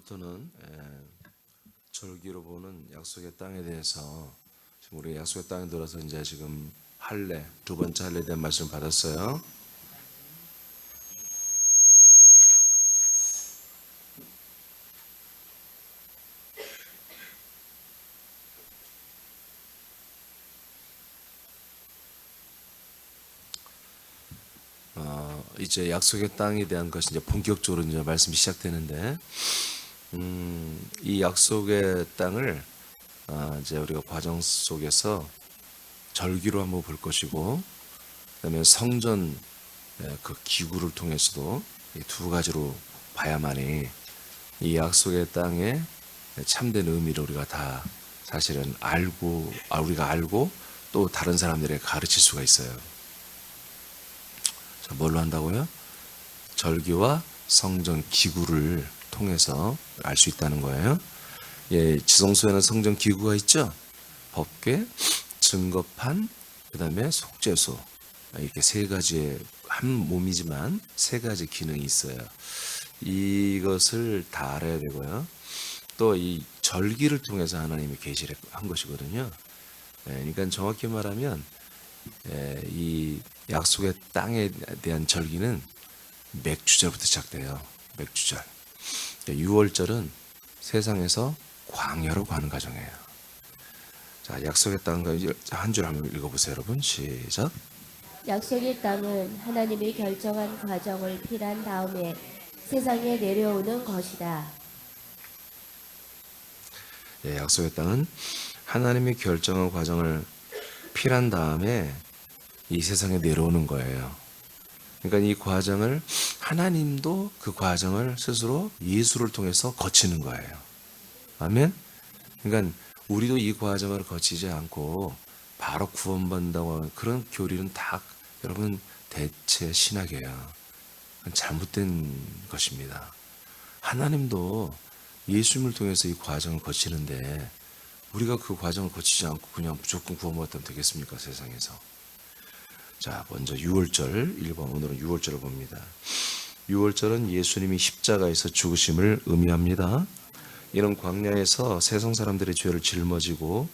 오늘부터는 절기로 보는 약속의 땅에 대해서 지금 우리 약속의 땅에 들어서 이제 지금 할례 두 번째 할례에 대한 말씀 받았어요. 이제 약속의 땅에 대한 것이 이제 본격적으로 이제 말씀이 시작되는데, 이 약속의 땅을 이제 우리가 과정 속에서 절기로 한번 볼 것이고, 그다음에 성전 그 기구를 통해서도 이 두 가지로 봐야만이 이 약속의 땅의 참된 의미를 우리가 다 사실은 우리가 알고 또 다른 사람들에게 가르칠 수가 있어요. 자, 뭘로 한다고요? 절기와 성전 기구를 통해서 알 수 있다는 거예요. 지성소에는 성전 기구가 있죠. 법궤, 증거판, 그 다음에 속죄소, 이렇게 세 가지의 한 몸이지만 세 가지 기능이 있어요. 이것을 다 알아야 되고요. 또 이 절기를 통해서 하나님이 계시를 한 것이거든요. 그러니까 정확히 말하면 이 약속의 땅에 대한 절기는 맥주절부터 시작돼요. 맥주절. 6월절은 세상에서 광야로 가는 과정이에요. 자, 약속의 땅 한 줄 한번 읽어보세요, 여러분. 시작. 약속의 땅은 하나님이 결정한 과정을 필한 다음에 세상에 내려오는 것이다. 약속의 땅은 하나님이 결정한 과정을 필한 다음에 이 세상에 내려오는 거예요. 그러니까 이 과정을 하나님도 그 과정을 스스로 예수를 통해서 거치는 거예요. 아멘. 그러니까 우리도 이 과정을 거치지 않고 바로 구원받는다고 하는 그런 교리는 다 여러분 대체 신학이에요. 잘못된 것입니다. 하나님도 예수님을 통해서 이 과정을 거치는데 우리가 그 과정을 거치지 않고 그냥 무조건 구원받으면 되겠습니까? 세상에서. 자, 먼저 6월절 1번, 오늘은 6월절을 봅니다. 6월절은 예수님이 십자가에서 죽으심을 의미합니다. 이는 광야에서 세상 사람들의 죄를 짊어지고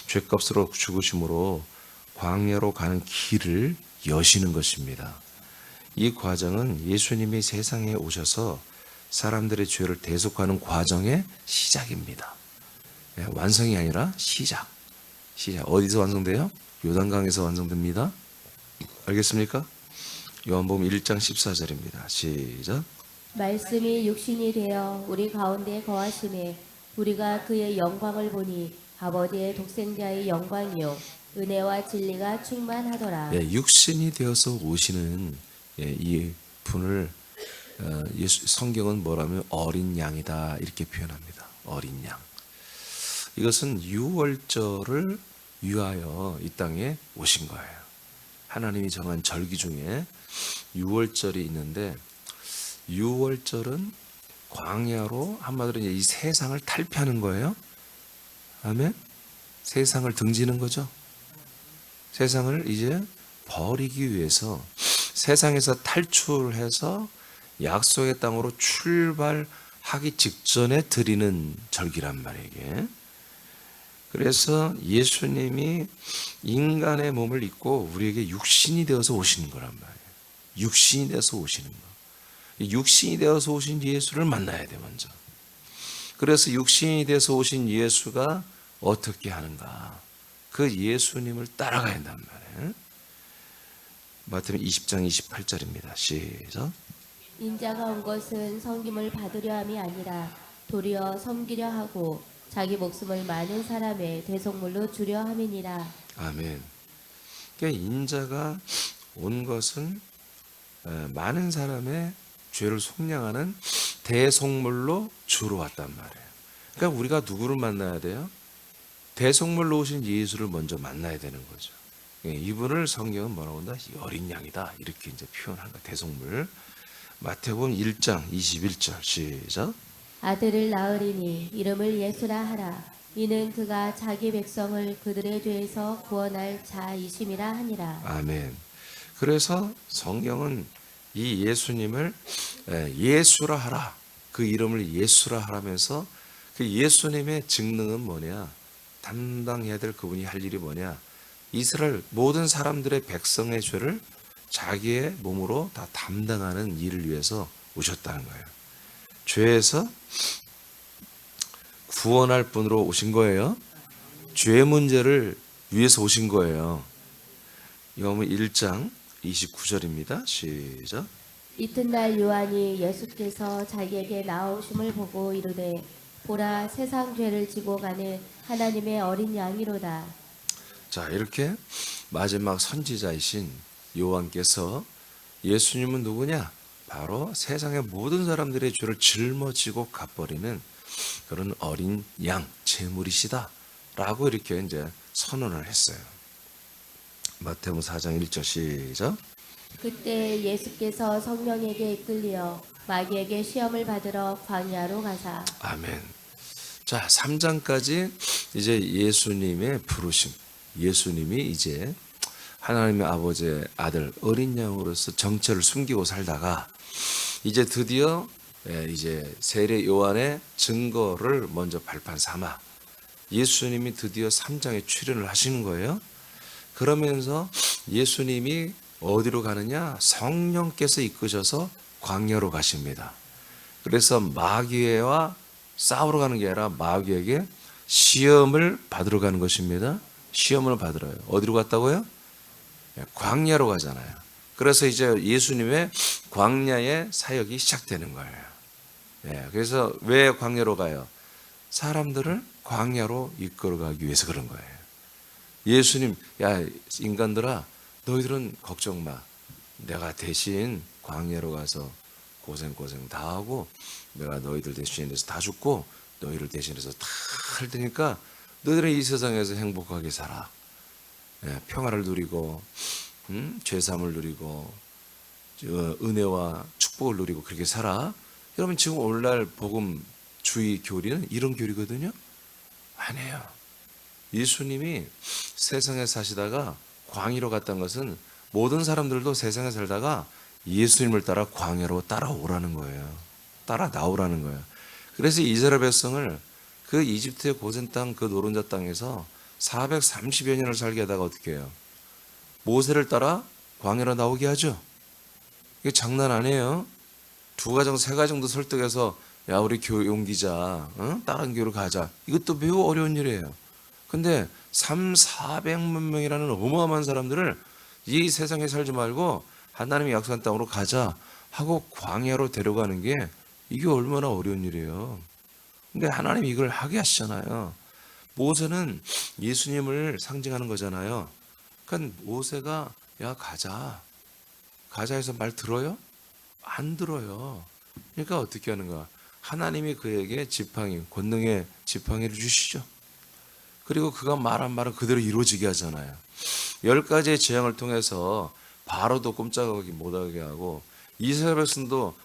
죄값으로 죽으심으로 광야로 가는 길을 여시는 것입니다. 이 과정은 예수님이 세상에 오셔서 사람들의 죄를 대속하는 과정의 시작입니다. 완성이 아니라 시작. 어디서 완성돼요? 요단강에서 완성됩니다. 알겠습니까? 요한복음 1장 14절입니다. 시작. 말씀이 육신이 되어 우리 가운데 거하심에 우리가 그의 영광을 보니 아버지의 독생자의 영광이요 은혜와 진리가 충만하더라. 육신이 되어서 오시는 이 분을 성경은 뭐라면 어린 양이다 이렇게 표현합니다. 어린 양. 이것은 6월절을 위하여 이 땅에 오신 거예요. 하나님이 정한 절기 중에 6월절이 있는데 6월절은 광야로 한마디로 이 세상을 탈피하는 거예요. 아멘. 세상을 등지는 거죠. 세상을 이제 버리기 위해서 세상에서 탈출해서 약속의 땅으로 출발하기 직전에 드리는 절기란 말이에요. 이게. 그래서 예수님이 인간의 몸을 입고 우리에게 육신이 되어서 오시는 거란 말이에요. 육신이 되어서 오시는 거. 육신이 되어서 오신 예수를 만나야 돼 먼저. 그래서 육신이 되어서 오신 예수가 어떻게 하는가? 그 예수님을 따라가야 한단 말이에요. 마태복음 20장 28절입니다. 시작. 인자가 온 것은 섬김을 받으려 함이 아니라 도리어 섬기려 하고 자기 목숨을 많은 사람의 대속물로 주려 함이니라. 아멘. 그러니까 인자가 온 것은 많은 사람의 죄를 속량하는 대속물로 주로 왔단 말이에요. 그러니까 우리가 누구를 만나야 돼요? 대속물로 오신 예수를 먼저 만나야 되는 거죠. 이분을 성경은 뭐라고 한다? 어린 양이다 이렇게 이제 표현한 거. 대속물. 마태복음 1장 21절 시작. 아들을 낳으리니 이름을 예수라 하라. 이는 그가 자기 백성을 그들의 죄에서 구원할 자이심이라 하니라. 아멘. 그래서 성경은 이 예수님을 예수라 하라. 그 이름을 예수라 하라면서 그 예수님의 직능은 뭐냐? 담당해야 될 그분이 할 일이 뭐냐? 이스라엘 모든 사람들의 백성의 죄를 자기의 몸으로 다 담당하는 일을 위해서 오셨다는 거예요. 죄에서 구원할 분으로 오신 거예요. 죄 문제를 위해서 오신 거예요. 요한복음 1장 29절입니다. 시작. 이튿날 요한이 예수께서 자기에게 나오심을 보고 이르되 보라 세상 죄를 지고 가는 하나님의 어린 양이로다. 자, 이렇게 마지막 선지자이신 요한께서 예수님은 누구냐? 바로 세상의 모든 사람들의 죄를 짊어지고 갚버리는 그런 어린 양 제물이시다 라고 이렇게 이제 선언을 했어요. 마태복음 4장 1절 시작. 그때 예수께서 성령에게 이끌려 마귀에게 시험을 받으러 광야로 가사. 아멘. 자, 3장까지 이제 예수님의 부르심, 예수님이 이제 하나님의 아버지의 아들 어린 양으로서 정체를 숨기고 살다가 이제 드디어 이제 세례 요한의 증거를 먼저 발판 삼아 예수님이 드디어 3장에 출현을 하시는 거예요. 그러면서 예수님이 어디로 가느냐? 성령께서 이끄셔서 광야로 가십니다. 그래서 마귀와 싸우러 가는 게 아니라 마귀에게 시험을 받으러 가는 것입니다. 시험을 받으러요. 어디로 갔다고요? 광야로 가잖아요. 그래서 이제 예수님의 광야의 사역이 시작되는 거예요. 그래서 왜 광야로 가요? 사람들을 광야로 이끌어가기 위해서 그런 거예요. 예수님, 야 인간들아, 너희들은 걱정 마. 내가 대신 광야로 가서 고생 다 하고 내가 너희들 대신해서 다 죽고 너희를 대신해서 다 할 테니까 너희들은 이 세상에서 행복하게 살아. 평화를 누리고 죄사함을 누리고 은혜와 축복을 누리고 그렇게 살아. 여러분 지금 오늘날 복음 주의 교리는 이런 교리거든요. 아니에요. 예수님이 세상에 사시다가 광야로 갔다는 것은 모든 사람들도 세상에 살다가 예수님을 따라 광야로 따라오라는 거예요. 따라 나오라는 거예요. 그래서 이스라엘 백성을 그 이집트의 고센 땅, 그 노른자 땅에서 430여 년을 살게 하다가 어떻게 해요? 모세를 따라 광야로 나오게 하죠. 이게 장난 아니에요. 두 가정, 세 가정도 설득해서 야 우리 교회 옮기자, 다른 교회로 가자. 이것도 매우 어려운 일이에요. 근데 400만 명이라는 어마어마한 사람들을 이 세상에 살지 말고 하나님이 약속한 땅으로 가자 하고 광야로 데려가는 게 이게 얼마나 어려운 일이에요. 근데 하나님이 이걸 하게 하시잖아요. 모세는 예수님을 상징하는 거잖아요. 그러니까 모세가 야 가자 해서 말 들어요? 안 들어요. 그러니까 어떻게 하는가? 하나님이 그에게 지팡이, 권능의 지팡이를 주시죠. 그리고 그가 말한 말은 그대로 이루어지게 하잖아요. 10가지의 재앙을 통해서 바로도 꼼짝하기 못하게 하고 이스라엘 백성도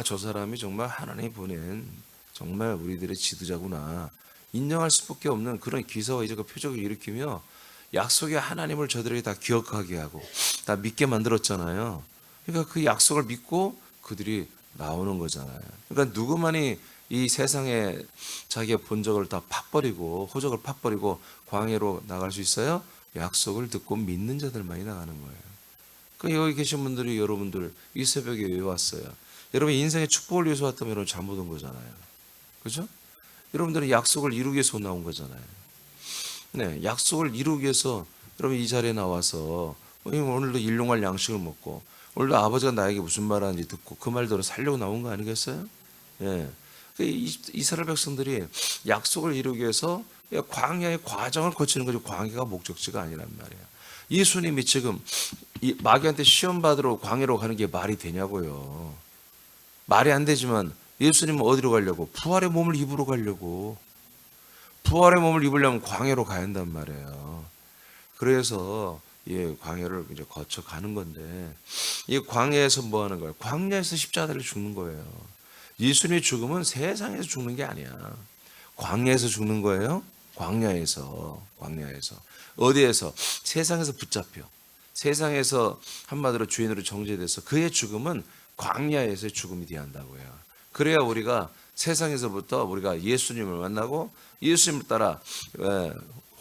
저 사람이 정말 하나님이 보낸 정말 우리들의 지도자구나 인정할 수밖에 없는 그런 기사와 이적과 표적을 일으키며 약속의 하나님을 저들에게 다 기억하게 하고 다 믿게 만들었잖아요. 그러니까 그 약속을 믿고 그들이 나오는 거잖아요. 그러니까 누구만이 이 세상에 자기의 본적을 다 팍버리고 호적을 팍버리고 광야로 나갈 수 있어요? 약속을 듣고 믿는 자들만이 나가는 거예요. 그러니까 여기 계신 분들이 여러분들 이 새벽에 왜 왔어요? 여러분 인생의 축복을 위해서 왔다면 여러분 잘못 온 거잖아요. 그렇죠? 여러분들은 약속을 이루기 위해서 나온 거잖아요. 네, 약속을 이루기 위해서 여러분 이 자리에 나와서 오늘도 일용할 양식을 먹고 오늘도 아버지가 나에게 무슨 말 하는지 듣고 그 말대로 살려고 나온 거 아니겠어요? 예. 이스라엘 백성들이 약속을 이루기 위해서 광야의 과정을 거치는 거죠. 광야가 목적지가 아니란 말이에요. 예수님이 지금 마귀한테 시험 받으러 광야로 가는 게 말이 되냐고요. 말이 안 되지만 예수님은 어디로 가려고? 부활의 몸을 입으러 가려고. 부활의 몸을 입으려면 광야로 가야 한단 말이에요. 그래서 광야를 이제 거쳐 가는 건데 이 광야에서 뭐 하는 거예요? 광야에서 십자가를 죽는 거예요. 예수님의 죽음은 세상에서 죽는 게 아니야. 광야에서 죽는 거예요. 광야에서 어디에서? 세상에서 붙잡혀 세상에서 한마디로 주인으로 정죄돼서 그의 죽음은 광야에서의 죽음이 돼야 한다고요. 그래야 우리가 세상에서부터 우리가 예수님을 만나고 예수님을 따라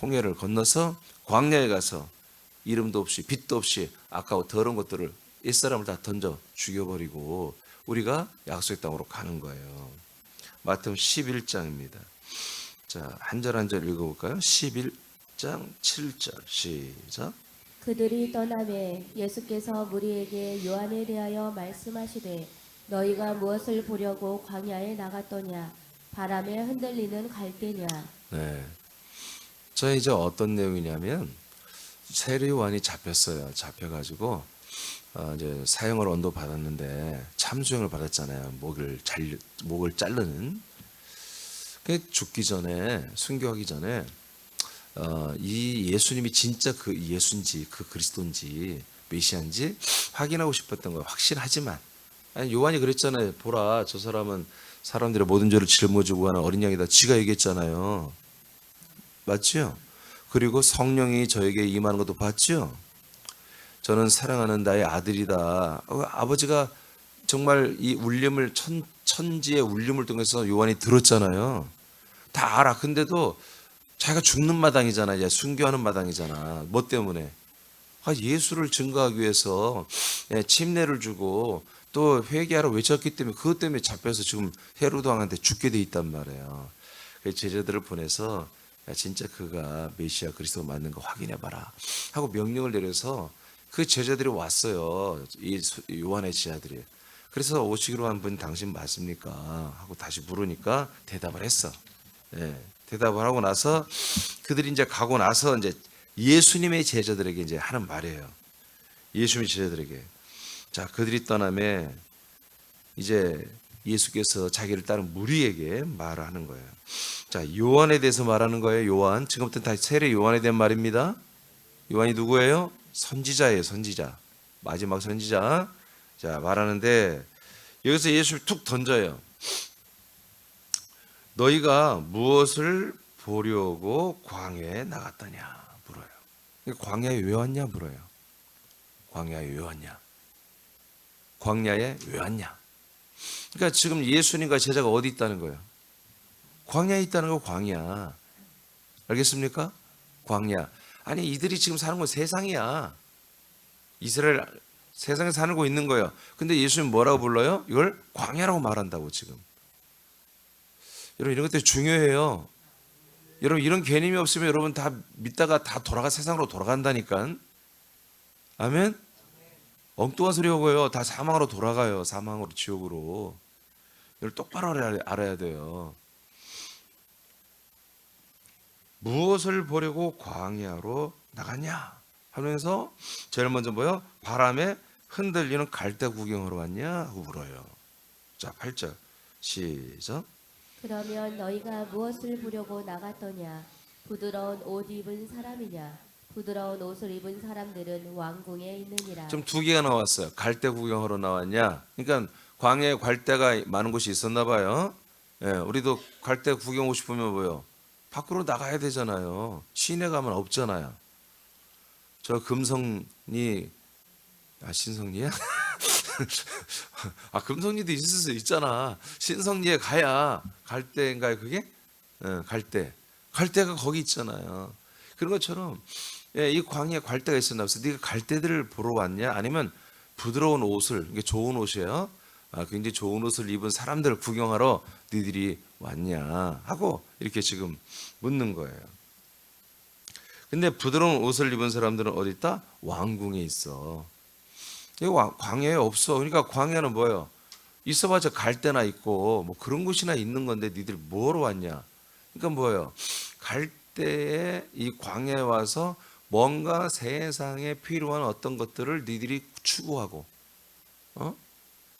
홍해를 건너서 광야에 가서 이름도 없이 빛도 없이 아까워 더러운 것들을 옛사람을 다 던져 죽여버리고 우리가 약속의 땅으로 가는 거예요. 마태복음 11장입니다. 자, 한 절 한 절 읽어볼까요? 11장 7절 시작. 그들이 떠나매 예수께서 무리에게 요한에 대하여 말씀하시되 너희가 무엇을 보려고 광야에 나갔더냐 바람에 흔들리는 갈대냐. 네. 저 이제 어떤 내용이냐면 세례 요한이 잡혔어요. 잡혀가지고 이제 사형을 언도 받았는데 참수형을 받았잖아요. 목을 자르는. 그 죽기 전에 순교하기 전에 이 예수님이 진짜 그 예수인지 그 그리스도인지 메시아인지 확인하고 싶었던 거예요. 확실하지만 아니 요한이 그랬잖아요. 보라 저 사람은 사람들의 모든 죄를 짊어지고 가는 어린 양이다. 지가 얘기했잖아요. 맞죠? 그리고 성령이 저에게 임하는 것도 봤죠? 저는 사랑하는 나의 아들이다. 아버지가 정말 이 울림을 천지의 울림을 통해서 요한이 들었잖아요. 다 알아. 근데도 자기가 죽는 마당이잖아. 이제 순교하는 마당이잖아. 뭐 때문에? 예수를 증거하기 위해서 침례를 주고 또 회개하러 외쳤기 때문에 그것 때문에 잡혀서 지금 헤로드 왕한테 죽게 돼 있단 말이에요. 제자들을 보내서 야, 진짜 그가 메시아 그리스도 맞는 거 확인해봐라 하고 명령을 내려서 그 제자들이 왔어요. 이 요한의 제자들이. 그래서 오시기로 한 분 당신 맞습니까? 하고 다시 물으니까 대답을 했어. 대답을 하고 나서 그들이 이제 가고 나서 이제 예수님의 제자들에게 이제 하는 말이에요. 예수님의 제자들에게. 자, 그들이 떠나며 이제 예수께서 자기를 따른 무리에게 말을 하는 거예요. 자, 요한에 대해서 말하는 거예요. 요한. 지금부터 다시 세례 요한에 대한 말입니다. 요한이 누구예요? 선지자예요. 선지자. 마지막 선지자. 자, 말하는데 여기서 예수를 툭 던져요. 너희가 무엇을 보려고 광야에 나갔더냐 물어요. 광야에 왜 왔냐 물어요. 광야에 왜 왔냐? 광야에 왜 왔냐? 그러니까 지금 예수님과 제자가 어디 있다는 거예요? 광야에 있다는 거. 광야. 알겠습니까? 광야. 아니 이들이 지금 사는 건 세상이야. 이스라엘 세상에 사는 거 있는 거예요. 근데 예수님 뭐라고 불러요? 이걸 광야라고 말한다고 지금. 여러분 이런 것들이 중요해요. 여러분 이런 개념이 없으면 여러분 다 믿다가 다 세상으로 돌아간다니까. 아멘? 엉뚱한 소리 하고요. 다 사망으로 돌아가요. 사망으로 지옥으로. 이걸 똑바로 알아야 돼요. 무엇을 보려고 광야로 나갔냐 하면서 제일 먼저 뭐요? 바람에 흔들리는 갈대 구경하러 왔냐 하고 물어요. 자, 8절 시작. 그러면 너희가 무엇을 보려고 나갔더냐 부드러운 옷 입은 사람이냐 부드러운 옷을 입은 사람들은 왕궁에 있느니라. 좀 두 개가 나왔어요. 갈대 구경하러 나왔냐. 그러니까 광야에 갈대가 많은 곳이 있었나 봐요. 우리도 갈대 구경 오고 싶으면 뭐요? 밖으로 나가야 되잖아요. 시내 가면 없잖아요. 저 금성리 신성리야? 금성리도 있을 수 있잖아. 신성리에 가야 갈대인가요 그게? 갈대가 거기 있잖아요. 그런 것처럼 이 광야에 갈대가 있었나 봐서 네가 갈대들을 보러 왔냐? 아니면 부드러운 옷을, 이게 좋은 옷이에요. 굉장히 좋은 옷을 입은 사람들을 구경하러 너희들이 왔냐 하고 이렇게 지금 묻는 거예요. 근데 부드러운 옷을 입은 사람들은 어디 있다? 왕궁에 있어. 광야에 없어. 그러니까 광야는 뭐예요? 있어봤자 갈대나 있고 뭐 그런 곳이나 있는 건데 니들 뭐로 왔냐? 그러니까 뭐예요? 갈대에 이 광야에 와서 뭔가 세상에 필요한 어떤 것들을 니들이 추구하고,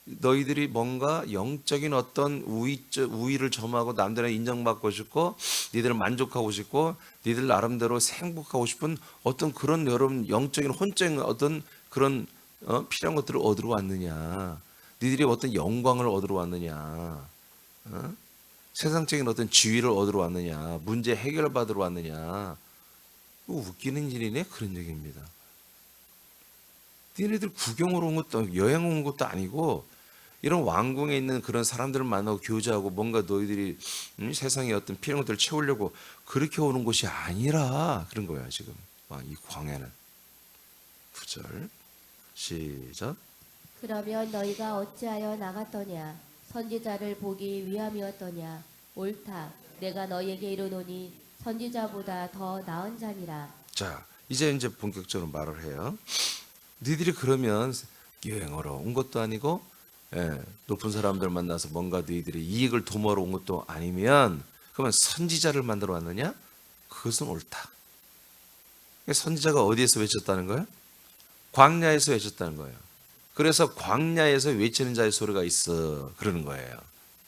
너희들이 뭔가 영적인 어떤 우위를 점하고 남들한테 인정받고 싶고 니들은 만족하고 싶고 니들 나름대로 행복하고 싶은 어떤 그런 여러분 영적인 혼적인 어떤 그런 필요한 것들을 얻으러 왔느냐, 니들이 어떤 영광을 얻으러 왔느냐, 세상적인 어떤 지위를 얻으러 왔느냐, 문제 해결을 받으러 왔느냐. 웃기는 일이네. 그런 얘기입니다. 니네들 구경으로 온 것도 여행 온 것도 아니고 이런 왕궁에 있는 그런 사람들을 만나고 교제하고 뭔가 너희들이 세상의 어떤 필요한 것들을 채우려고 그렇게 오는 곳이 아니라 그런 거야 지금. 이 광야는. 9절 시작. 그러면 너희가 어찌하여 나갔더냐? 선지자를 보기 위함이었더냐? 옳다. 내가 너희에게 이르노니 선지자보다 더 나은 자니라. 자, 이제 본격적으로 말을 해요. 너희들이 그러면 여행하러 온 것도 아니고 높은 사람들 만나서 뭔가 너희들이 이익을 도모하러 온 것도 아니면 그러면 선지자를 만들어 왔느냐? 그것은 옳다. 선지자가 어디에서 외쳤다는 거예요? 광야에서 외쳤다는 거예요. 그래서 광야에서 외치는 자의 소리가 있어 그러는 거예요.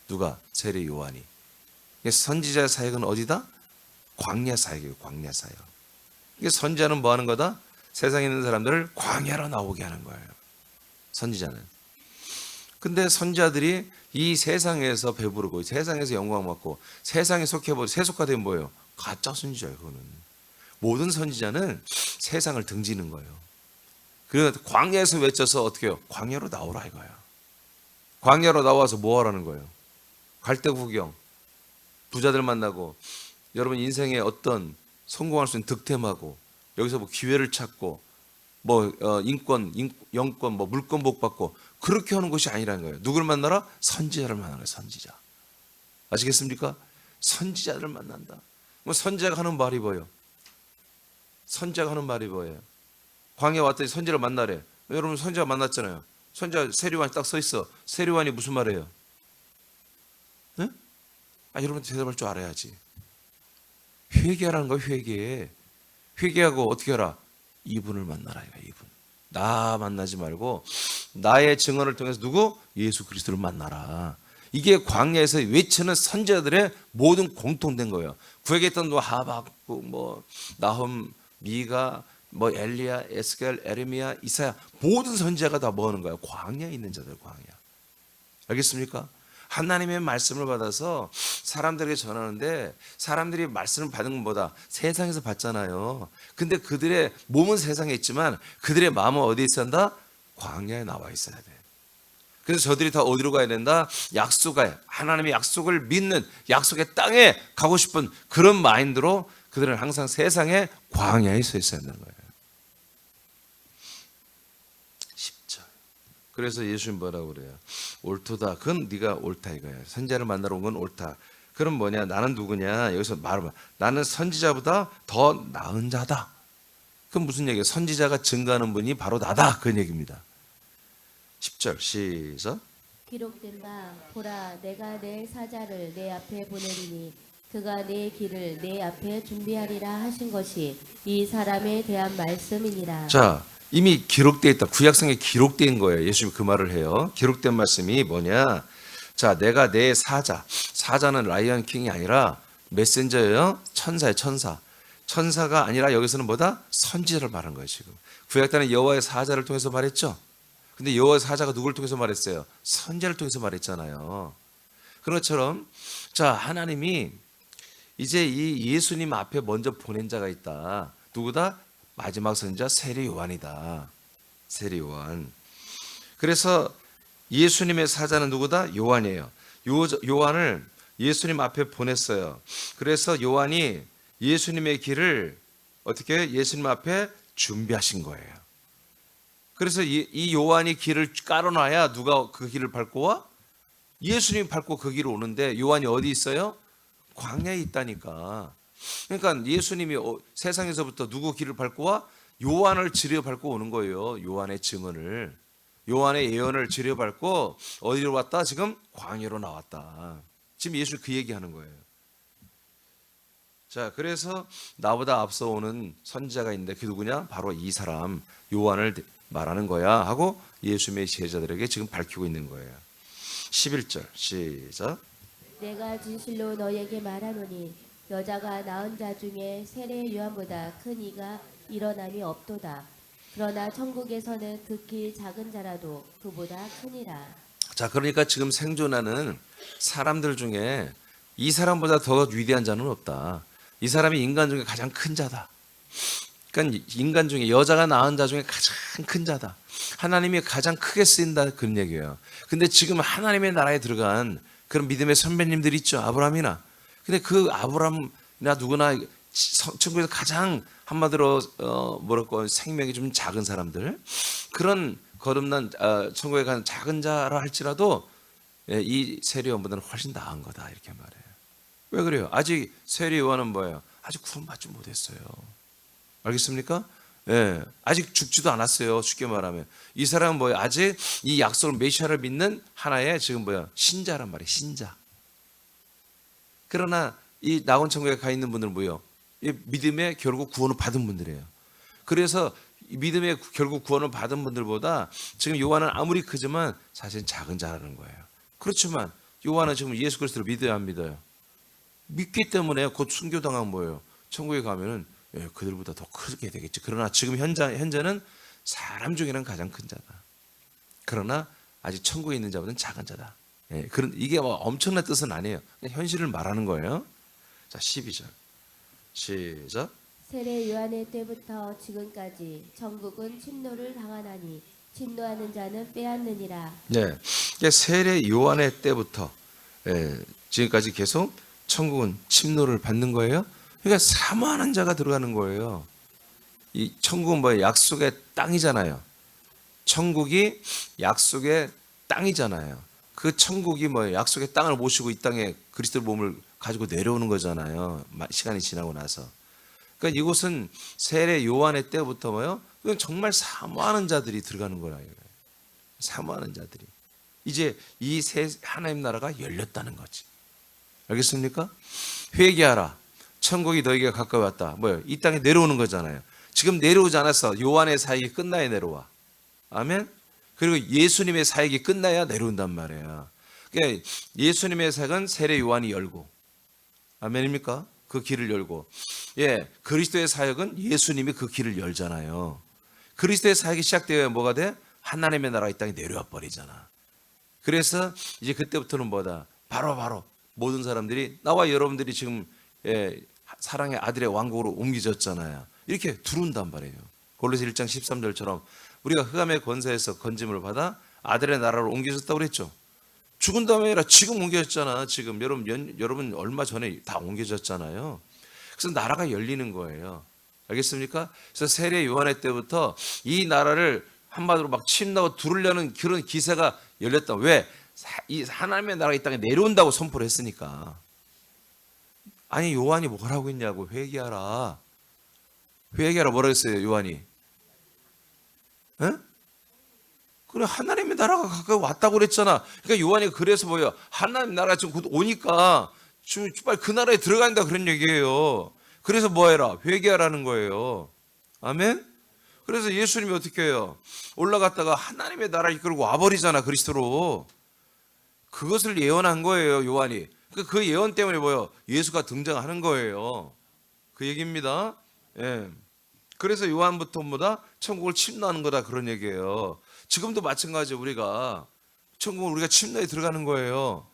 누가? 세례 요한이. 선지자의 사역은 어디다? 광야 사역이에요. 광야 사역. 선지자는 뭐 하는 거다? 세상에 있는 사람들을 광야로 나오게 하는 거예요. 선지자는. 근데 선지자들이 이 세상에서 배부르고 세상에서 영광 받고 세상에 속해버리고 세속화되면 뭐예요? 가짜 선지자예요. 그거는. 모든 선지자는 세상을 등지는 거예요. 그래서 광야에서 외쳐서 어떻게 해요? 광야로 나오라 이거야. 광야로 나와서 뭐 하라는 거예요? 갈대 구경, 부자들 만나고 여러분 인생에 어떤 성공할 수 있는 득템하고 여기서 뭐 기회를 찾고 뭐 인권, 영권, 뭐 물권 복 받고 그렇게 하는 것이 아니라는 거예요. 누구를 만나라? 선지자를 만나는 거예요. 선지자. 아시겠습니까? 선지자를 만난다. 뭐 선지자가 하는 말이 뭐예요? 선지자가 하는 말이 뭐예요? 광야에 왔더니 선지자를 만나래. 여러분 선지자 만났잖아요. 선지자 세례요한이 딱 서 있어. 세례요한이 무슨 말이에요? 네? 여러분 대답할 줄 알아야지. 회개하라는 거야. 회개하고 어떻게 하라? 이분을 만나라. 이분. 나 만나지 말고 나의 증언을 통해서 누구? 예수 그리스도를 만나라. 이게 광야에서 외치는 선지자들의 모든 공통된 거예요. 구약했던 하박국, 나훔, 미가, 엘리야, 에스겔, 에레미야, 이사야 모든 선지자가 다 뭐 하는 거예요? 광야에 있는 자들, 광야. 알겠습니까? 하나님의 말씀을 받아서 사람들에게 전하는데 사람들이 말씀을 받은 것보다 세상에서 받잖아요. 근데 그들의 몸은 세상에 있지만 그들의 마음은 어디에 있어야 한다? 광야에 나와 있어야 돼. 그래서 저들이 다 어디로 가야 된다? 약속에, 하나님의 약속을 믿는 약속의 땅에 가고 싶은 그런 마인드로 그들은 항상 세상에 광야에 서 있어야 한다는 거예요. 10절. 그래서 예수님 뭐라고 그래요? 옳도다. 그건 네가 옳다 이거예요. 선지자를 만나러 온 건 옳다. 그럼 뭐냐? 나는 누구냐? 여기서 말하면 나는 선지자보다 더 나은 자다. 그럼 무슨 얘기예요? 선지자가 증거하는 분이 바로 나다. 그런 얘기입니다. 10절 시작. 기록된 바 보라 내가 내 사자를 내 앞에 보내리니 그가 내 길을 내 앞에 준비하리라 하신 것이 이 사람에 대한 말씀이니라. 자, 이미 기록되어 있다. 구약성에 기록된 거예요. 예수님이 그 말을 해요. 기록된 말씀이 뭐냐? 자, 내가 내 사자는 라이언 킹이 아니라 메신저예요. 천사예요. 천사가 아니라 여기서는 뭐다? 선지자를 말한 거예요. 지금 구약 때는 여호와의 사자를 통해서 말했죠. 근데 여호와의 사자가 누구를 통해서 말했어요? 선지자를 통해서 말했잖아요. 그런 것처럼 자, 하나님이 이제 이 예수님 앞에 먼저 보낸 자가 있다. 누구다? 마지막 선지자 세례 요한이다. 세례 요한. 그래서 예수님의 사자는 누구다? 요한이에요. 요한을 예수님 앞에 보냈어요. 그래서 요한이 예수님의 길을 어떻게 예수님 앞에 준비하신 거예요. 그래서 이 요한이 길을 깔아놔야 누가 그 길을 밟고 와? 예수님이 밟고 그 길을 오는데 요한이 어디 있어요? 광야에 있다니까. 그러니까 예수님이 세상에서부터 누구 길을 밟고 와? 요한을 지려 밟고 오는 거예요. 요한의 증언을. 요한의 예언을 지려 밟고 어디로 왔다? 지금 광야로 나왔다. 지금 예수 그 얘기하는 거예요. 자, 그래서 나보다 앞서 오는 선지자가 있는데 그게 누구냐? 바로 이 사람 요한을 말하는 거야 하고 예수님의 제자들에게 지금 밝히고 있는 거예요. 11절 시작. 내가 진실로 너에게 말하노니 여자가 낳은 자 중에 세례 요한보다 큰 이가 일어남이 없도다. 그러나 천국에서는 극히 작은 자라도 그보다 크니라. 자, 그러니까 지금 생존하는 사람들 중에 이 사람보다 더 위대한 자는 없다. 이 사람이 인간 중에 가장 큰 자다. 그러니까 인간 중에 여자가 낳은 자 중에 가장 큰 자다. 하나님이 가장 크게 쓰인다 그런 얘기예요. 근데 지금 하나님의 나라에 들어간 그런 믿음의 선배님들 있죠. 아브라함이나. 근데 그 아브라함이나 누구나 천국에서 가장 한마디로 뭐랄까 생명이 좀 작은 사람들, 그런 거듭난 천국에 간 작은 자라 할지라도 이 세례 요한보다는 훨씬 나은 거다 이렇게 말해요. 왜 그래요? 아직 세례 요한은 뭐예요? 아직 구원받지 못했어요. 알겠습니까? 예, 아직 죽지도 않았어요. 쉽게 말하면 이 사람은 뭐예요? 아직 이 약속을 메시아를 믿는 하나의 지금 뭐야? 신자란 말이에요. 신자. 그러나 이 낙원 천국에 가 있는 분들은 뭐예요? 이 믿음에 결국 구원을 받은 분들이에요. 그래서 믿음에 결국 구원을 받은 분들보다 지금 요한은 아무리 크지만 사실은 작은 자라는 거예요. 그렇지만 요한은 지금 예수 그리스도를 믿어야 안 믿어요? 믿기 때문에 곧 순교당한 뭐예요? 천국에 가면은 그들보다 더 크게 되겠지. 그러나 지금 현재는 사람 중에는 가장 큰 자다. 그러나 아직 천국에 있는 자보다는 작은 자다. 그런 이게 뭐 엄청난 뜻은 아니에요. 그냥 현실을 말하는 거예요. 자, 12절 시작. 세례 요한의 때부터 지금까지 천국은 침노를 당하나니 침노하는 자는 빼앗느니라. 네, 세례 요한의 때부터 지금까지 계속 천국은 침노를 받는 거예요. 그러니까 사모하는 자가 들어가는 거예요. 이 천국은 뭐예요? 약속의 땅이잖아요. 천국이 약속의 땅이잖아요. 그 천국이 뭐예요? 약속의 땅을 모시고 이 땅에 그리스도의 몸을 가지고 내려오는 거잖아요. 시간이 지나고 나서. 그러니까 이곳은 세례 요한의 때부터 뭐예요? 그건 정말 사모하는 자들이 들어가는 거라. 사모하는 자들이. 이제 이 하나님 나라가 열렸다는 거지. 알겠습니까? 회개하라. 천국이 너에게 가까이 왔다. 뭐예요? 이 땅에 내려오는 거잖아요. 지금 내려오지 않았어. 요한의 사역이 끝나야 내려와. 아멘? 그리고 예수님의 사역이 끝나야 내려온단 말이에요. 그러니까 예수님의 사역은 세례 요한이 열고, 아멘입니까? 그 길을 열고, 그리스도의 사역은 예수님이 그 길을 열잖아요. 그리스도의 사역이 시작되어야 뭐가 돼? 하나님의 나라가 이 땅에 내려와 버리잖아. 그래서 이제 그때부터는 뭐다? 바로 모든 사람들이 나와 여러분들이 지금 사랑의 아들의 왕국으로 옮겨졌잖아요. 이렇게 들어온단 말이에요. 골로새 1장 13절처럼 우리가 흑암의 권세에서 건짐을 받아 아들의 나라로 옮겨졌다고 그랬죠. 죽은 다음에 아니라 지금 옮겨졌잖아. 지금 여러분 얼마 전에 다 옮겨졌잖아요. 그래서 나라가 열리는 거예요. 알겠습니까? 그래서 세례 요한의 때부터 이 나라를 한마디로 막 침나고 두르려는 그런 기세가 열렸다. 왜? 이 하나님의 나라가 이 땅에 내려온다고 선포를 했으니까. 아니 요한이 뭐라고 했냐고. 회개하라. 회개하라 뭐라고 했어요 요한이? 그래 하나님의 나라가 가까이 왔다고 그랬잖아. 그러니까 요한이 그래서 뭐예요? 하나님 나라가 지금 곧 오니까 지금 빨리 그 나라에 들어간다 그런 얘기예요. 그래서 뭐 해라? 회개하라는 거예요. 아멘? 그래서 예수님이 어떻게 해요? 올라갔다가 하나님의 나라를 이끌고 와버리잖아 그리스도로. 그것을 예언한 거예요 요한이. 그 예언 때문에 뭐예요? 예수가 등장하는 거예요. 그 얘기입니다. 그래서 요한부터보다 천국을 침노하는 거다 그런 얘기예요. 지금도 마찬가지예요. 우리가 천국을 우리가 침노에 들어가는 거예요.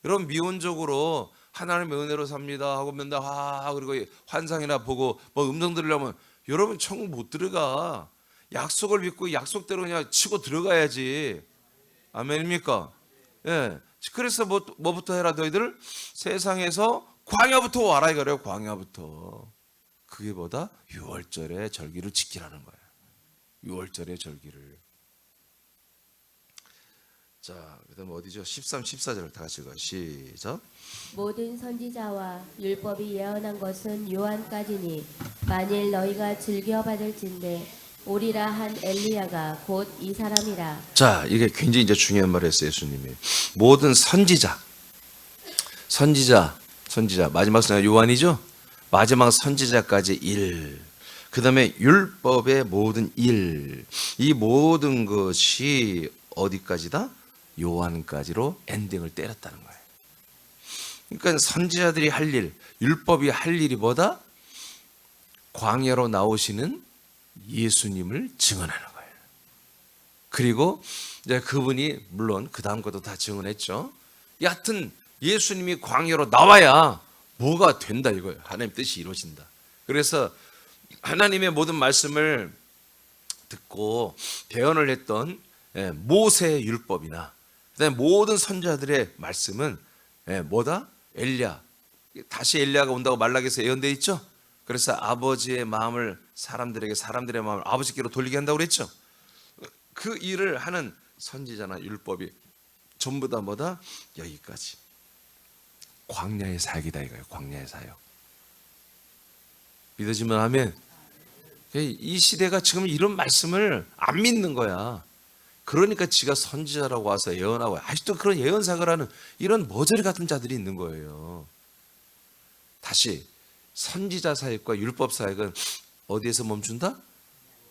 여러분 미온적으로 하나님의 은혜로 삽니다 하고 맨날 그리고 환상이나 보고 뭐 음성 들으려면 여러분 천국 못 들어가. 약속을 믿고 약속대로 그냥 치고 들어가야지. 아멘입니까? 그래서 뭐부터 해라 너희들? 세상에서 광야부터 와라 이거래요. 광야부터. 그게 뭐다? 6월절의 절기를 지키라는 거예요. 6월절의 절기를. 자, 그다음 어디죠? 13, 14절 다 같이 읽어요. 시작. 모든 선지자와 율법이 예언한 것은 요한까지니 만일 너희가 즐겨 받을진대 오리라 한 엘리야가 곧 이 사람이라. 자, 이게 굉장히 이제 중요한 말을 했어요, 예수님이. 모든 선지자 마지막 선지자 요한이죠. 마지막 선지자까지 일. 그다음에 율법의 모든 일. 이 모든 것이 어디까지다? 요한까지로 엔딩을 때렸다는 거예요. 그러니까 선지자들이 할 일, 율법이 할 일이 뭐다? 광야로 나오시는 예수님을 증언하는 거예요. 그리고 이제 그분이 물론 그 다음 것도 다 증언했죠. 여하튼 예수님이 광야로 나와야 뭐가 된다 이거예요. 하나님 뜻이 이루어진다. 그래서 하나님의 모든 말씀을 듣고 대언을 했던 모세의 율법이나 그다음에 모든 선지자들의 말씀은 뭐다? 엘리야. 다시 엘리야가 온다고 말라기에서 예언돼 있죠. 그래서 아버지의 마음을 사람들의 마음을 아버지께로 돌리게 한다고 그랬죠. 그 일을 하는 선지자나 율법이 전부 다 뭐다? 여기까지. 광야의 사역이다 이거예요. 광야의 사역. 믿어지면 아멘. 이 시대가 지금 이런 말씀을 안 믿는 거야. 그러니까 지가 선지자라고 와서 예언하고 아직도 그런 예언사를 하는 이런 머저리 같은 자들이 있는 거예요. 다시 선지자 사역과 율법 사역은 어디에서 멈춘다?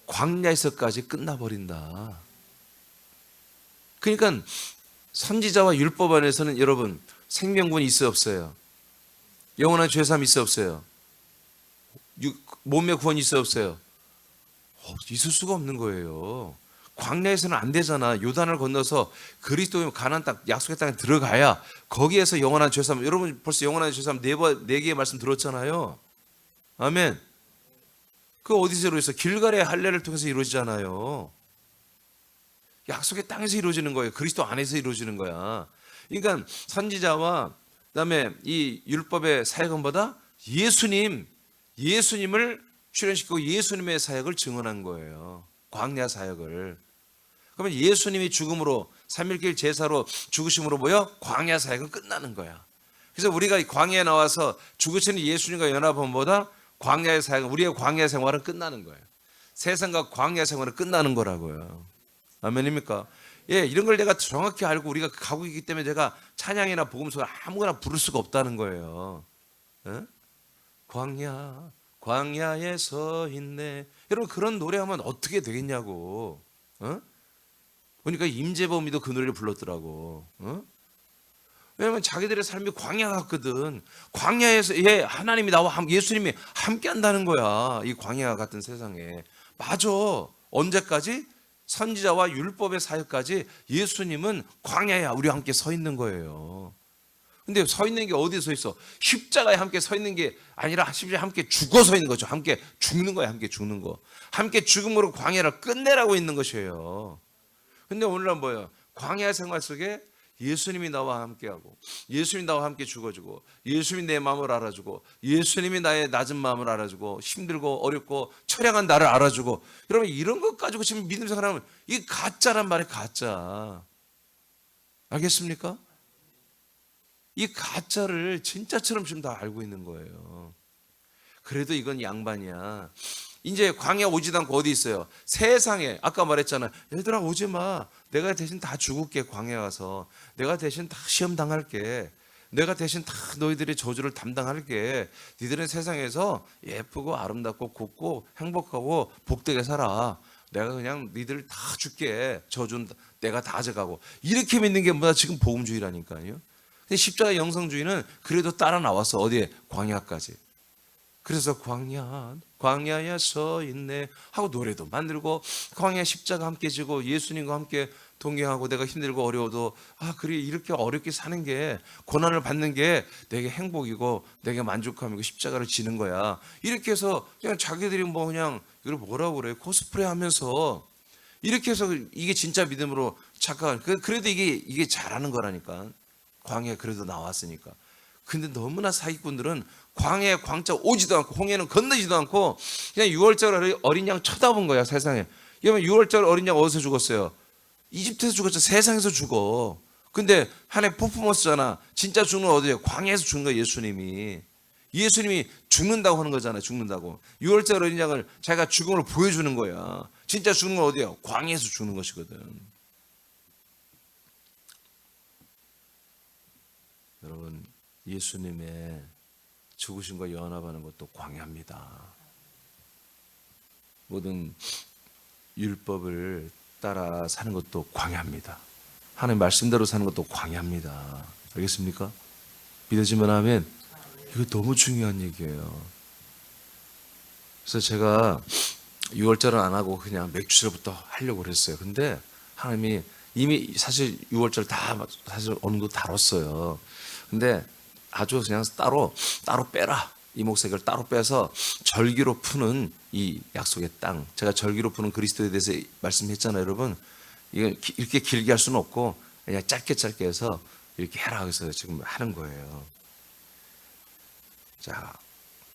광야에서까지 끝나버린다. 그러니까 선지자와 율법 안에서는 여러분 생명군이 있어 없어요? 영원한 죄사함 있어 없어요? 몸의 구원이 있어 없어요? 있을 수가 없는 거예요. 광야에서는 안 되잖아. 요단을 건너서 그리스도의 가나안 땅, 약속의 땅에 들어가야 거기에서 영원한 죄사함. 여러분 벌써 영원한 죄사함 네 개의 말씀 들었잖아요. 아멘. 그 어디서 이루어져? 길갈의 할례를 통해서 이루어지잖아요. 약속의 땅에서 이루어지는 거예요. 그리스도 안에서 이루어지는 거야. 그러니까 선지자와 그다음에 이 율법의 사역은 뭐다? 예수님을 출현시키고 예수님의 사역을 증언한 거예요. 광야 사역을. 그러면 예수님이 죽음으로 3일길 제사로 죽으심으로 뭐요? 광야 사역은 끝나는 거야. 그래서 우리가 광야에 나와서 죽으시는 예수님과 연합하면 뭐다? 광야의 사역은 우리의 광야 생활은 끝나는 거예요. 세상과 광야 생활은 끝나는 거라고요. 아멘입니까? 예, 이런 걸 내가 정확히 알고 우리가 가고 있기 때문에 제가 찬양이나 복음서를 아무거나 부를 수가 없다는 거예요. 예? 광야에 서 있네. 여러분 그런 노래하면 어떻게 되겠냐고. 보니까 임재범이도 그 노래를 불렀더라고. 왜냐하면 자기들의 삶이 광야 같거든. 광야에서 하나님이 나와 예수님이 함께 한다는 거야. 이 광야 같은 세상에. 맞아. 언제까지? 선지자와 율법의 사역까지 예수님은 광야에 우리와 함께 서 있는 거예요. 근데 서 있는 게 어디에 서 있어? 십자가에 함께 서 있는 게 아니라 십자가에 함께 죽어 서 있는 거죠. 함께 죽는 거야. 함께 죽는 거. 함께 죽음으로 광야를 끝내라고 있는 것이에요. 근데 오늘은 뭐예요? 광야 생활 속에 예수님이 나와 함께하고 예수님이 나와 함께 죽어주고 예수님이 내 마음을 알아주고 예수님이 나의 낮은 마음을 알아주고 힘들고 어렵고 처량한 나를 알아주고 여러분 이런 것 가지고 지금 믿음 생활하면 이 가짜란 말이에요. 가짜. 알겠습니까? 이 가짜를 진짜처럼 지금 다 알고 있는 거예요. 그래도 이건 양반이야. 이제 광야 오지도 않고 어디 있어요? 세상에. 아까 말했잖아. 얘들아 오지 마. 내가 대신 다 죽을게. 광야 가서. 내가 대신 다 시험 당할게. 내가 대신 다 너희들의 저주를 담당할게. 니들은 세상에서 예쁘고 아름답고 곱고 행복하고 복되게 살아. 내가 그냥 니들 다 줄게. 저주는 내가 다 져가고. 이렇게 믿는 게 뭐야? 지금 복음주의라니까요. 근데 십자가 영성주의는 그래도 따라 나왔어. 어디에? 광야까지. 그래서 광야에 서 있네 하고 노래도 만들고 광야 십자가 함께 지고 예수님과 함께 동행하고 내가 힘들고 어려워도 그래 이렇게 어렵게 사는 게 고난을 받는 게 내게 행복이고 내게 만족함이고 십자가를 지는 거야. 이렇게 해서 그냥 자기들이 뭐 그냥 이걸 뭐라고 그래? 코스프레 하면서 이렇게 해서 이게 진짜 믿음으로 착각한. 그래도 이게 잘하는 거라니까. 광야에 그래도 나왔으니까. 근데 너무나 사기꾼들은 광야에 광자 오지도 않고 홍해는 건너지도 않고 그냥 6월절 어린 양 쳐다본 거야 세상에. 그러면 6월절 어린 양 어디서 죽었어요? 이집트에서 죽었죠. 세상에서 죽어. 근데 하나의 퍼포먼스잖아. 진짜 죽는 건 어디예요? 광야에서 죽는 거야. 예수님이 죽는다고 하는 거잖아요. 죽는다고. 6월절 어린 양을 자기가 죽음을 보여주는 거야. 진짜 죽는 건 어디예요? 광야에서 죽는 것이거든. 여러분 예수님의 죽으심과 연합하는 것도 광야입니다. 모든 율법을 따라 사는 것도 광야입니다. 하나님 말씀대로 사는 것도 광야입니다. 알겠습니까? 믿어지면 아멘. 이거 너무 중요한 얘기예요. 그래서 제가 6월절은 안 하고 그냥 맥주절부터 하려고 그랬어요. 근데 하나님이 이미 사실 6월절 다 사실 어느 정도 다뤘어요. 근데 아주 그냥 따로 빼라. 이 목사를 따로 빼서 절기로 푸는 이 약속의 땅. 제가 절기로 푸는 그리스도에 대해서 말씀했잖아요, 여러분. 이거 이렇게 길게 할 수는 없고 그냥 짧게 해서 이렇게 해라 해서 지금 하는 거예요. 자,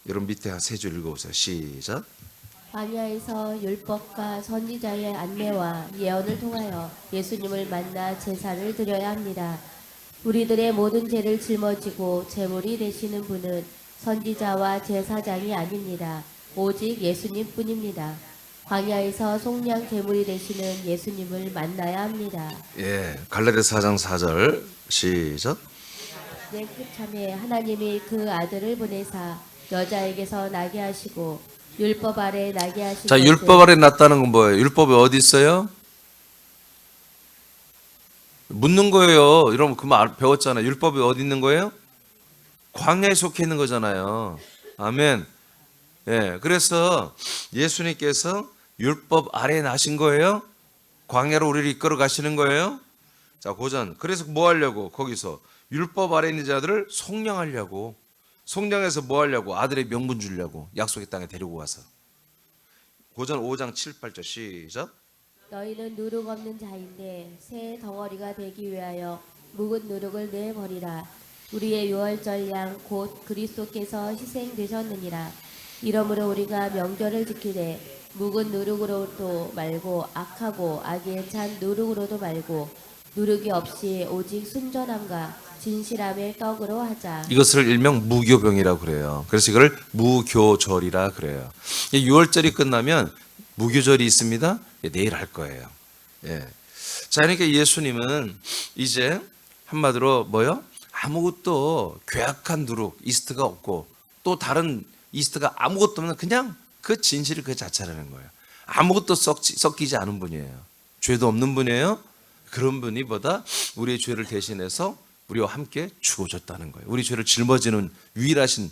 여러분 밑에 한 세 줄 읽어보세요. 시작. 광야에서 율법과 선지자의 안내와 예언을 통하여 예수님을 만나 제사를 드려야 합니다. 우리들의 모든 죄를 짊어지고 제물이 되시는 분은 선지자와 제사장이 아닙니다. 오직 예수님뿐입니다. 광야에서 속량 제물이 되시는 예수님을 만나야 합니다. 예, 갈라디아서 4장 4절 시작. 내 그참에 하나님이 그 아들을 보내사 여자에게서 나게 하시고 율법 아래 나게 하신 자, 것은 율법 아래 났다는 건 뭐예요? 율법이 어디 있어요? 묻는 거예요. 여러분 그 말 배웠잖아요. 율법이 어디 있는 거예요? 광야에 속해 있는 거잖아요. 아멘. 예, 그래서 예수님께서 율법 아래에 나신 거예요. 광야로 우리를 이끌어 가시는 거예요. 자, 고전. 그래서 뭐 하려고? 거기서 율법 아래 있는 자들을 속량하려고. 속량해서 뭐 하려고? 아들의 명분 주려고. 약속의 땅에 데리고 와서. 고전 5장 7, 8절 시작. 너희는 누룩 없는 자인데 새 덩어리가 되기 위하여 묵은 누룩을 내버리라. 우리의 유월절 양 곧 그리스도께서 희생되셨느니라. 이러므로 우리가 명절을 지키되 묵은 누룩으로도 말고 악하고 악에 찬 누룩으로도 말고 누룩이 없이 오직 순전함과 진실함의 떡으로 하자. 이것을 일명 무교병이라고 그래요. 그래서 이걸 무교절이라 그래요. 6월절이 끝나면 무교절이 있습니다. 내일 할 거예요. 예. 자, 그러니까 예수님은 이제 한마디로 뭐요? 아무것도 괴악한 누룩, 이스트가 없고 또 다른 이스트가 아무것도 없는 그냥 그 진실이 그 자체라는 거예요. 아무것도 섞이지 않은 분이에요. 죄도 없는 분이에요. 그런 분이 보다 우리의 죄를 대신해서 우리와 함께 죽어졌다는 거예요. 우리 죄를 짊어지는 유일하신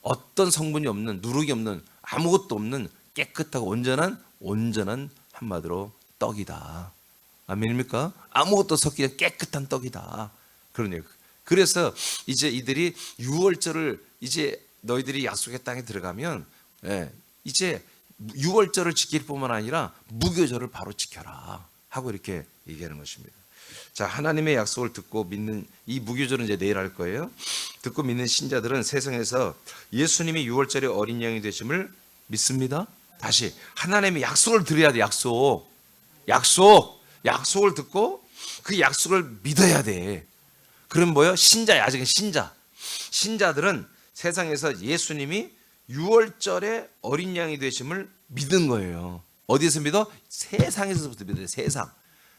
어떤 성분이 없는 누룩이 없는 아무것도 없는 깨끗하고 온전한 한마디로 떡이다. 아멘입니까? 아무것도 섞이지 깨끗한 떡이다. 그런 얘기. 그래서 이제 이들이 유월절을 이제 너희들이 약속의 땅에 들어가면 이제 유월절을 지킬 뿐만 아니라 무교절을 바로 지켜라 하고 이렇게 얘기하는 것입니다. 자, 하나님의 약속을 듣고 믿는 이 무교절은 이제 내일 할 거예요. 듣고 믿는 신자들은 세상에서 예수님이 유월절의 어린 양이 되심을 믿습니다. 다시 하나님의 약속을 드려야 돼. 약속을 듣고 그 약속을 믿어야 돼. 그럼 뭐요? 신자야. 아직은 신자들은 세상에서 예수님이 유월절의 어린 양이 되심을 믿은 거예요. 어디에서 믿어? 세상에서부터 믿어요. 세상.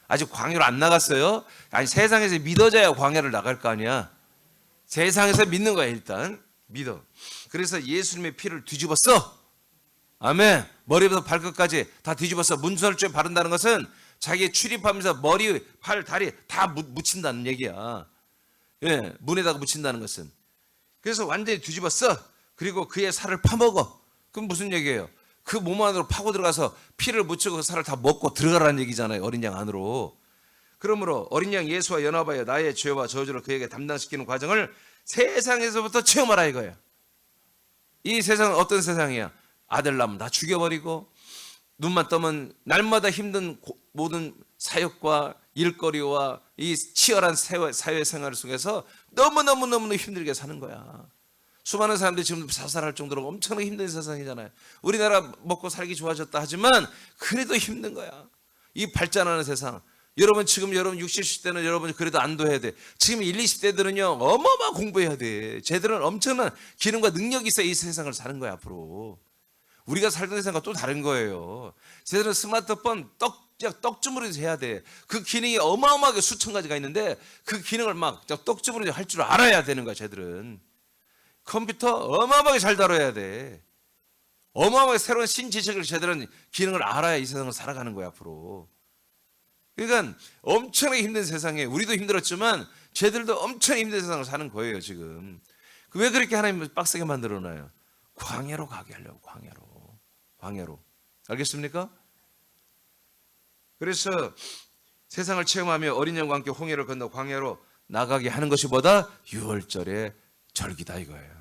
아직 광야로 안 나갔어요. 아니 세상에서 믿어져야 광야를 나갈 거 아니야. 세상에서 믿는 거야. 일단 믿어. 그래서 예수님의 피를 뒤집었어. 아멘. 머리부터 발끝까지 다 뒤집었어. 문설주에 바른다는 것은 자기의 출입하면서 머리, 팔, 다리 다 묻힌다는 얘기야. 예, 문에다가 묻힌다는 것은. 그래서 완전히 뒤집었어. 그리고 그의 살을 파먹어. 그럼 무슨 얘기예요? 그 몸 안으로 파고 들어가서 피를 묻히고 그 살을 다 먹고 들어가라는 얘기잖아요. 어린 양 안으로. 그러므로 어린 양 예수와 연합하여 나의 죄와 저주를 그에게 담당시키는 과정을 세상에서부터 체험하라 이거예요. 이 세상은 어떤 세상이야? 아들 낳으면 다 죽여버리고 눈만 떠면 날마다 힘든 모든 사역과 일거리와 이 치열한 사회생활 속에서 너무너무 힘들게 사는 거야. 수많은 사람들이 지금 자살할 정도로 엄청나게 힘든 세상이잖아요. 우리나라 먹고 살기 좋아졌다 하지만 그래도 힘든 거야. 이 발전하는 세상. 여러분 60, 70대는 여러분 그래도 안도해야 돼. 지금 20대들은요 어마어마 공부해야 돼. 쟤들은 엄청난 기능과 능력이 있어야 이 세상을 사는 거야 앞으로. 우리가 살던 세상과 또 다른 거예요. 쟤들은 스마트폰 떡주무리도 해야 돼. 그 기능이 어마어마하게 수천 가지가 있는데 그 기능을 막 떡주무리 할 줄 알아야 되는 거야 쟤들은. 컴퓨터 어마어마하게 잘 다뤄야 돼. 어마어마하게 새로운 신지식을 쟤들은 기능을 알아야 이 세상을 살아가는 거야 앞으로. 그러니까 엄청나게 힘든 세상에 우리도 힘들었지만 쟤들도 엄청나게 힘든 세상을 사는 거예요 지금. 왜 그렇게 하나님은 빡세게 만들어놔요? 광야로 가게 하려고. 광야로. 알겠습니까? 그래서 세상을 체험하며 어린 양과 함께 홍해를 건너 광야로 나가게 하는 것이 뭐다? 유월절의 절기다 이거예요.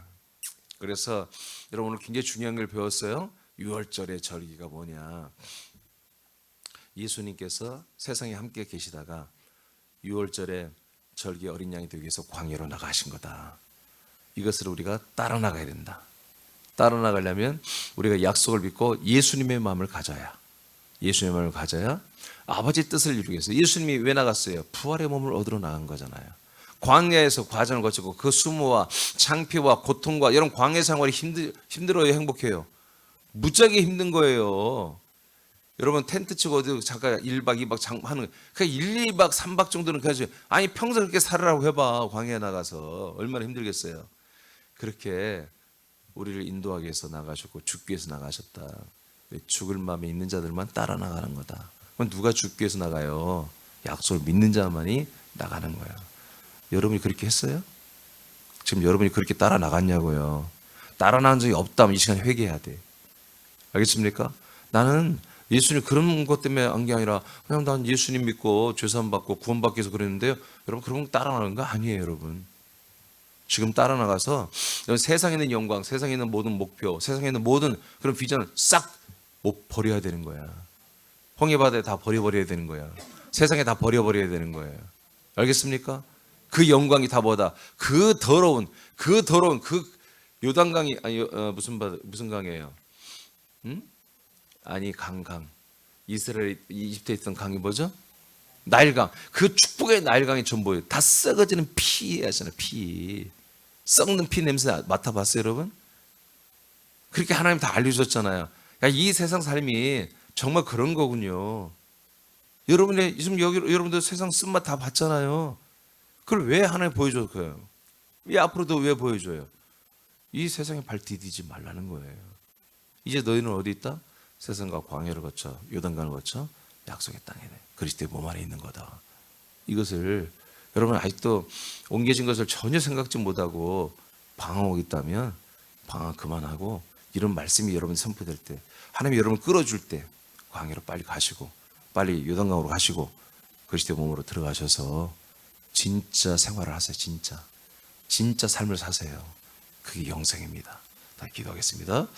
그래서 여러분 오늘 굉장히 중요한 걸 배웠어요. 6월절의 절기가 뭐냐. 예수님께서 세상에 함께 계시다가 6월절에 절기 어린 양이 되기 위해서 광야로 나가신 거다. 이것을 우리가 따라 나가야 된다. 따라 나가려면 우리가 약속을 믿고 예수님의 마음을 가져야, 예수님의 마음을 가져야 아버지 뜻을 이루기 위해서. 예수님이 왜 나갔어요? 부활의 몸을 얻으러 나간 거잖아요. 광야에서 과정을 거치고 그 수모와 창피와 고통과, 여러분 광야 생활이 힘들어요, 행복해요? 무지하게 힘든 거예요. 여러분 텐트 치고 어디 잠깐 1박 2박 하는 거, 그냥 1, 2박 3박 정도는 그냥 아니 평생 그렇게 살으라고 해봐. 광야에 나가서 얼마나 힘들겠어요. 그렇게 우리를 인도하기 위해서 나가셨고 죽기 위해서 나가셨다. 죽을 마음에 있는 자들만 따라 나가는 거다. 그럼 누가 죽기 위해서 나가요? 약속을 믿는 자만이 나가는 거야. 여러분이 그렇게 했어요? 지금 여러분이 그렇게 따라 나갔냐고요. 따라 나간 적이 없다면 이 시간에 회개해야 돼. 알겠습니까? 나는 예수님 그런 것 때문에 한 게 아니라 그냥 난 예수님 믿고 죄사함 받고 구원받기 위해서 그랬는데요. 여러분 그런 거 따라 나가는 거 아니에요, 여러분. 지금 따라 나가서 세상에 있는 영광, 세상에 있는 모든 목표, 세상에 있는 모든 그런 비전을 싹 못 버려야 되는 거야. 홍해바다에 다 버려버려야 되는 거야. 세상에 다 버려버려야 되는 거예요. 알겠습니까? 그 영광이 다 뭐다? 그 더러운 그 요단강이 아니 무슨 강이에요? 응? 아니 강. 이스라엘 이집트에 있던 강이 뭐죠? 나일강. 그 축복의 나일강이 전부예요. 다 썩어지는 피 하잖아요. 피. 썩는 피 냄새 맡아봤어요, 여러분? 그렇게 하나님 다 알려주셨잖아요. 야, 이 세상 삶이 정말 그런 거군요. 여러분의 지금 여기 여러분들 세상 쓴맛 다 봤잖아요. 그걸 왜 하나님 보여줬어요? 왜 앞으로도 왜 보여줘요? 이 세상에 발 디디지 말라는 거예요. 이제 너희는 어디 있다? 세상과 광야를 거쳐 요단강을 거쳐 약속의 땅에 그리스도의 몸 안에 있는 거다. 이것을 여러분 아직도 옮겨진 것을 전혀 생각지 못하고 방황하고 있다면 방황 그만하고, 이런 말씀이 여러분 선포될 때, 하나님이 여러분을 끌어줄 때 광야로 빨리 가시고 빨리 요단강으로 가시고 그리스도의 몸으로 들어가셔서 진짜 생활을 하세요. 진짜 삶을 사세요. 그게 영생입니다. 다 기도하겠습니다.